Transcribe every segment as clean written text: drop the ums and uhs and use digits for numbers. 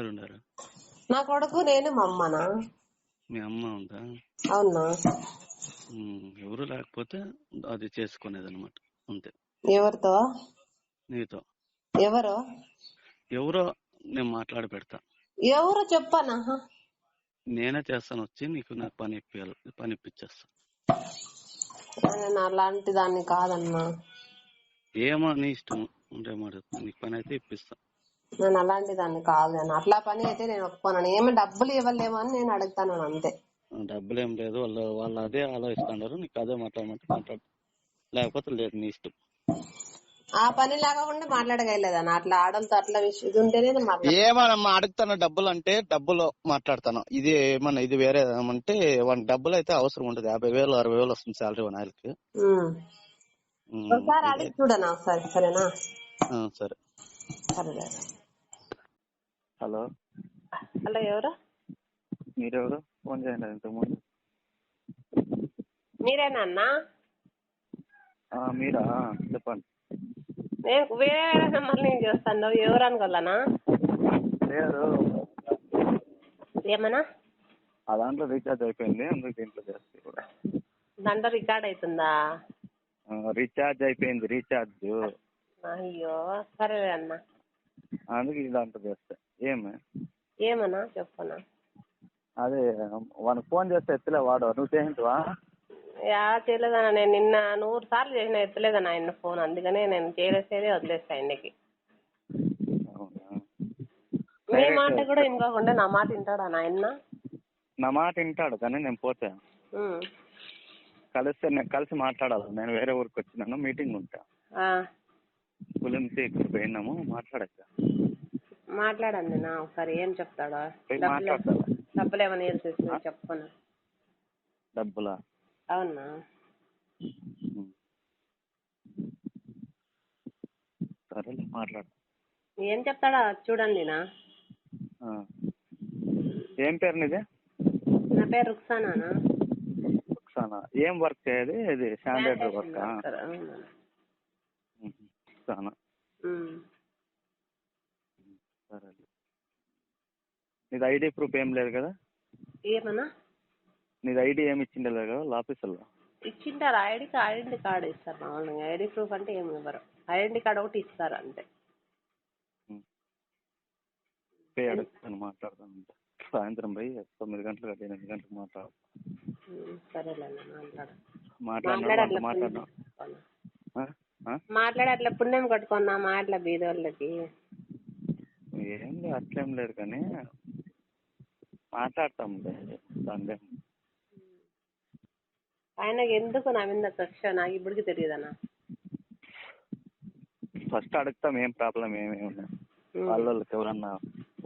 ఎవరెవరు ఉన్నారు? నా కొడుకు, నేను, మా అమ్మనా. మీ అమ్మ ఉందా? అవునా. ఎవరు లేకపోతే అది చేసుకునేది అనమాట, అంతే. ఎవరితో? నీతో. ఎవరో నేను మాట్లాడి పెడతా. ఎవరో చెప్పనా? నేనే చేస్తాను, వచ్చి నాకు పని ఇప్పించేస్తా. నేను అలాంటి దాన్ని కాదన్నా. ఏమో నీ ఇష్టం ఉంటే మాట, నీకు పని అయితే ఇప్పిస్తా. నేను అలాంటి దాన్ని కాదు అన్న. అట్లా పని అయితే నేను ఒప్పుకోను. ఏమి డబ్బులు ఇవ్వలేమో అని నేను అడుగుతాను అంతే. డబ్బులు ఏం లేదు, వాళ్ళు అదే ఆలోచిస్తున్నారు. నీకు అదే మాట్లాడమంటే మాట్లాడు, లేకపోతే లేదు, నీ ఇష్టం. ఆ పని లేకుండా మాట్లాడగలేదన్న. అట్లా ఆడలతో అట్లా ఇది ఉంటేనే ఏమన్నా అడుగుతాను డబ్బులు అంటే డబ్బులు మాట్లాడతాను. ఇది ఏమన్నా ఇది వేరే అంటే వానికి డబ్బులు అయితే అవసరం ఉండదు. 50,000 60,000 వస్తుంది శాలరీ వన్ ఆయనకి. ఒకసారి అడిగి చూడనా ఒకసారి. సరేనా? సరే. హలో హలో, ఎవరు? మీరెవరు? ఫోన్ చేయండి ఇంతకుముందు. మీరేనా అన్నా? మీరా? చెప్పండి. నేను వేరే వేరే నెంబర్ నుంచి చేస్తాను. ఎవరు అనుకోవాలనా? లేదు, ఏమన్నా ఆ దాంట్లో రీఛార్జ్ అయిపోయింది, అందుకు దీంట్లో చేస్తే కూడా. దాంట్లో రికార్డ్ అవుతుందా? రీఛార్జ్ అయిపోయింది, రీఛార్జ్. అయ్యో, సరే అన్న. అందుకు ఈ దాంట్లో చేస్తే. ఏమన్నా చెప్పనా? అదే వానికి ఫోన్ చేస్తే ఎత్తలే వాడు. నువ్వు చేయించువా? చేయలేదన్నా. నేను నిన్న 100 సార్లు చేసిన, ఎత్తలేదన్నా ఆయన ఫోన్. అందుకనే నేను చేసేదే వదిలేస్తా ఆయనకి. మీ మాట కూడా ఇంకోకుండా నా మాట వింటాడా ఆయన? నా మాట వింటాడు, కానీ నేను పోతే కలిసి మాట్లాడాలి. నేను వేరే ఊరికి వచ్చినాను, మీటింగ్ ఉంటా. స్కూల్ నుంచి ఇక్కడ పోయినాము, మాట్లాడండి నా ఒకసారి. ఏం చెప్తాడా? డబ్బులు ఏమైనా వేసేసి చెప్పను. డబ్బులా? అవునా. సరేలే, మాట్లాడు. ఏం చెప్తాడా చూడండి నా. ఏం పేరు నీది? నా పేరు రుక్సానా. రుక్సానా. ఏం వర్క్ చేయది? ఇది శానిటరీ వర్క్? రుక్సానా. సరే. నీది ఐడి ప్రూఫ్ ఏం లేదు కదా? ఏమన్నా? నీది ఐడి ఏమి ఇచ్చిండే లేదు కదా ఆఫీసులో? ఇచ్చింటారు. ఐడెంటిటీ కార్డు ఇస్తారు మామూలుగా. ఐడి ప్రూఫ్ అంటే ఏమి ఇవ్వరు. ఐడెంటిటీ కార్డు ఒకటి ఇస్తారు అంతే. అడుగుతాను, మాట్లాడతాను. సాయంత్రం పోయి 9 గంటలకు 8 గంటలకు మాట్లాడు. సరేలేండి, మాట్లాడే అట్లా పుణ్యం కట్టుకున్నా మాట్లా బీదోళ్ళకి. ఏం లేదు, అట్లేం లేదు, కానీ మాట్లాడతాం. సందేహం ఆయనకి ఎందుకు నా మీద కక్ష నాకు ఇప్పటికి తెలియదన్నా. ఫస్ట్ అడుగుతాం ఏం ప్రాబ్లం ఏమేమి వాళ్ళకి ఎవరన్నా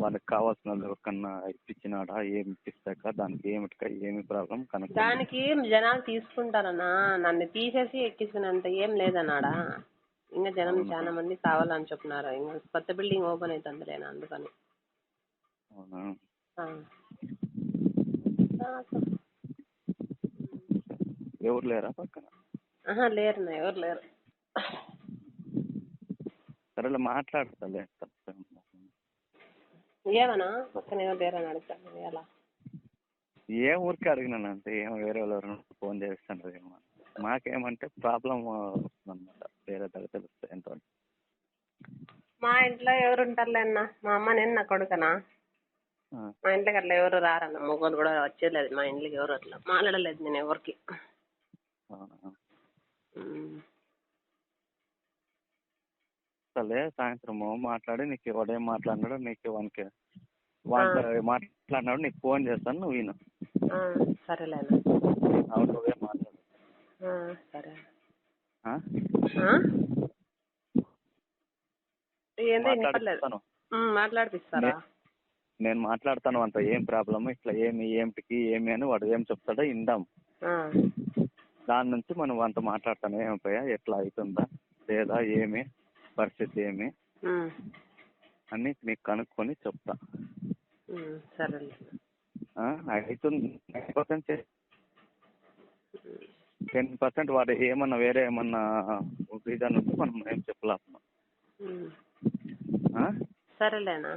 వాళ్ళకి కావాల్సిన ఎవరికన్నా ఇప్పించినాడా, ఏమి ఇప్పిస్తాక దానికి ఏమి ప్రాబ్లం కనుక. దానికి జనాలు తీసుకుంటారన్నా. నన్ను తీసేసి ఎక్కించుకునేంత ఏం లేదన్నాడా. ఇంకా జనం చాలా మంది కావాలని చెప్తున్నారు. ఇంకా కొత్త బిల్డింగ్ ఓపెన్ అవుతుందిలేనా, అందుకని. అవునా? ఎవరు లేరా పక్కన? లేరు, ఎవరు లేరు. సరేలే, మాట్లాడతాలే. ఏమన్నా పక్కన ఎవరు లేరని అడుగుతాను. ఎలా? ఏ ఊరికి అడిగినానంటే ఏమో వేరే వాళ్ళు ఫోన్ చేస్తుంటారు. ఏమో మాకేమంటే ప్రాబ్లం వస్తుందన్నమాట, వేరే దగ్గర తెలుస్తుంది ఎంతో. మా ఇంట్లో ఎవరు ఉంటారులే అన్న. మా అమ్మ, నేను, నా కొడుకనా. మా ఇంట్లోకి అట్లా ఎవరు రారన్న. మొగోళ్ళు కూడా వచ్చేలేదు మా ఇంట్లోకి. ఎవరు అట్లా మాట్లాడలేదు నేను ఎవరికి. సరే, సాయంత్రము మాట్లాడి నీకు ఎవడేం మాట్లాడినాడు, నీకు వానికి మాట్లాడినాడు నీకు ఫోన్ చేస్తాను, నువ్వు విను. సరేలేనా? అవును, నువ్వే మాట్లాడు. సరే. మాట్లాడిపిస్తారా? నేను మాట్లాడతాను అంత. ఏం ప్రాబ్లమ్, ఇట్లా ఏమి అని వాడు ఏం చెప్తాడో ఇందాం. దాని నుంచి మనం అంత మాట్లాడతాను. ఏమైపోయా, ఎట్లా అవుతుందా లేదా, ఏమి పరిస్థితి ఏమి అని నీకు కనుక్కొని చెప్తా. సరే. అవుతుంది 10% వాడు ఏమన్నా వేరే ఏమన్నా రీజన్ ఉంటే మనం ఏం చెప్పలేము. సరేలేనా?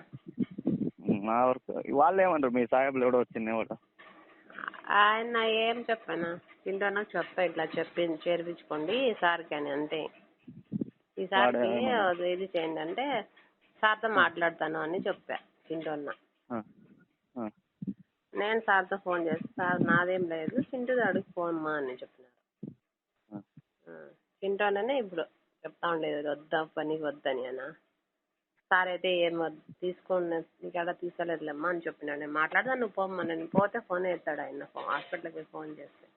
మా వరకు వాళ్ళు ఏమంటారు మీ సాహెబ్లు ఎవడో వచ్చింది ఎవడో ఆయన ఏం చెప్పానా చింటూ అన్నకు చెప్పా ఇట్లా చేర్పించుకోండి సార్కి అని అంతే. ఈసారికి ఇది చేయండి అంటే సార్తో మాట్లాడతాను అని చెప్పా చింటూ అన్న. నేను సార్తో ఫోన్ చేసి సార్ నాదేం లేదు చింటూ అడిగి ఫోన్ మా అని చెప్పినారు. చింటూ అన్ననే ఇప్పుడు చెప్తా ఉండేది వద్దా పనికి వద్దని అన్న. సార్ అయితే ఏం తీసుకోండి నీకు ఎలా తీసుకోలేదులేమ్మా అని చెప్పినాడు. నేను మాట్లాడదా నువ్వు పోమ్మా, నేను పోతే ఫోన్ ఎత్తాడు ఆయన హాస్పిటల్కి ఫోన్ చేస్తే.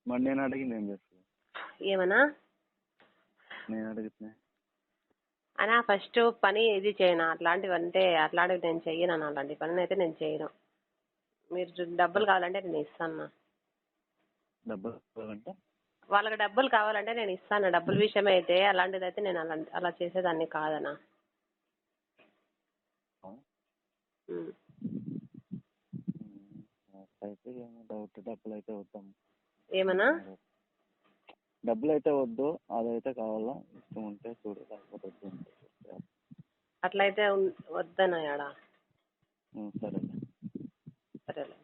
మరి నేను అడిగింది ఏం చేస్తాను ఏమన్నా నేను అడిగితే అన్నా ఫస్ట్ పని ఇది చేయను అట్లాంటివి అంటే అట్లాంటివి నేను చెయ్యను. అలాంటి పని అయితే నేను చేయను. మీరు డబ్బులు కావాలంటే నేను ఇస్తాను. డబ్బులు కావాలంటే వాళ్ళకి డబ్బులు కావాలంటే నేను ఇస్తాను. డబ్బుల విషయం అయితే అలాంటిది అయితే నేను అలా చేసేదాన్ని కాదన్నా. అయితే డౌట్ డబ్బులు అయితే వద్దాం. ఏమన్నా డబ్బులు అయితే వద్దు, అదైతే కావాలా ఇష్టం ఉంటే చూడు లేకపోతే వద్దు. అట్లయితే వద్దనా యాడా. సరే సరేలే.